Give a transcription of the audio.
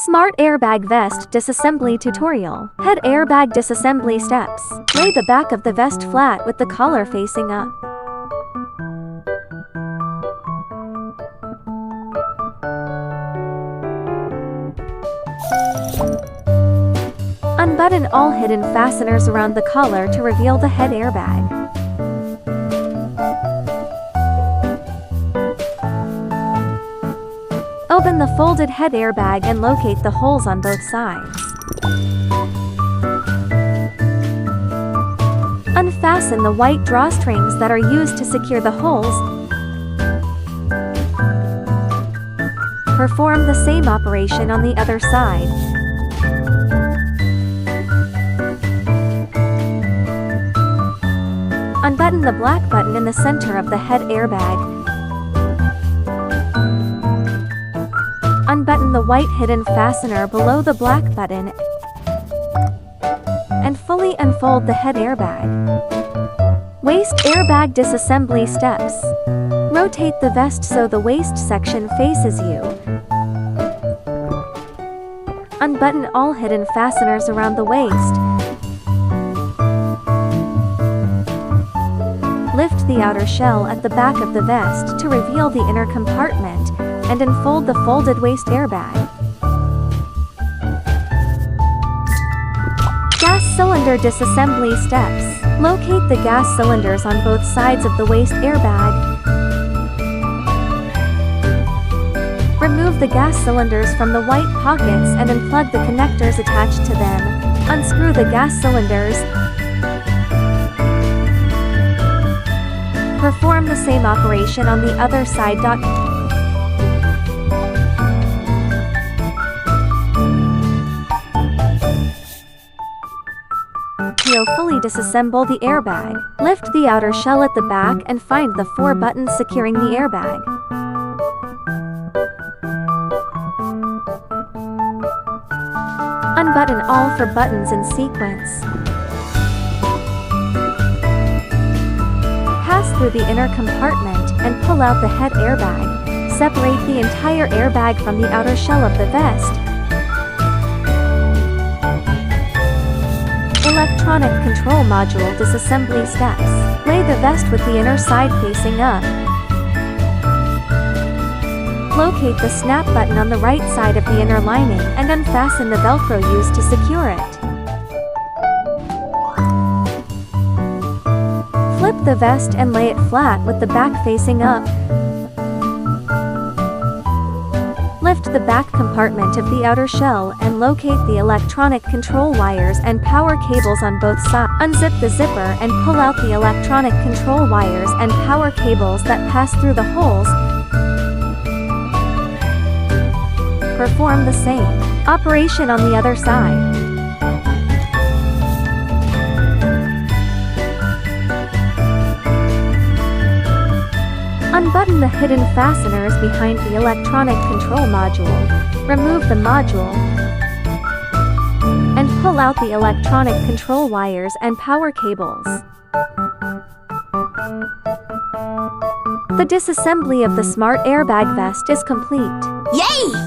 Smart Airbag Vest Disassembly Tutorial. Head airbag disassembly steps. Lay the back of the vest flat with the collar facing up. Unbutton all hidden fasteners around the collar to reveal the head airbag. Open the folded head airbag and locate the holes on both sides. Unfasten the white drawstrings that are used to secure the holes. Perform the same operation on the other side. Unbutton the black button in the center of the head airbag. Unbutton the white hidden fastener below the black button and fully unfold the head airbag. Waist airbag disassembly steps. Rotate the vest so the waist section faces you. Unbutton all hidden fasteners around the waist. Lift the outer shell at the back of the vest to reveal the inner compartment and unfold the folded waist airbag. Gas cylinder disassembly steps. Locate the gas cylinders on both sides of the waist airbag. Remove the gas cylinders from the white pockets and unplug the connectors attached to them. Unscrew the gas cylinders. Perform the same operation on the other side. Fully disassemble the airbag. Lift the outer shell at the back and find the 4 buttons securing the airbag. Unbutton all 4 buttons in sequence. Pass through the inner compartment and pull out the head airbag. Separate the entire airbag from the outer shell of the vest. Electronic control module disassembly steps. Lay the vest with the inner side facing up. Locate the snap button on the right side of the inner lining and unfasten the Velcro used to secure it. Flip the vest and lay it flat with the back facing up. Lift the back compartment of the outer shell and locate the electronic control wires and power cables on both sides. Unzip the zipper and pull out the electronic control wires and power cables that pass through the holes. Perform the same operation on the other side. Unbutton the hidden fasteners behind the electronic control module. Remove the module and pull out the electronic control wires and power cables. The disassembly of the Smart Airbag Vest is complete. Yay!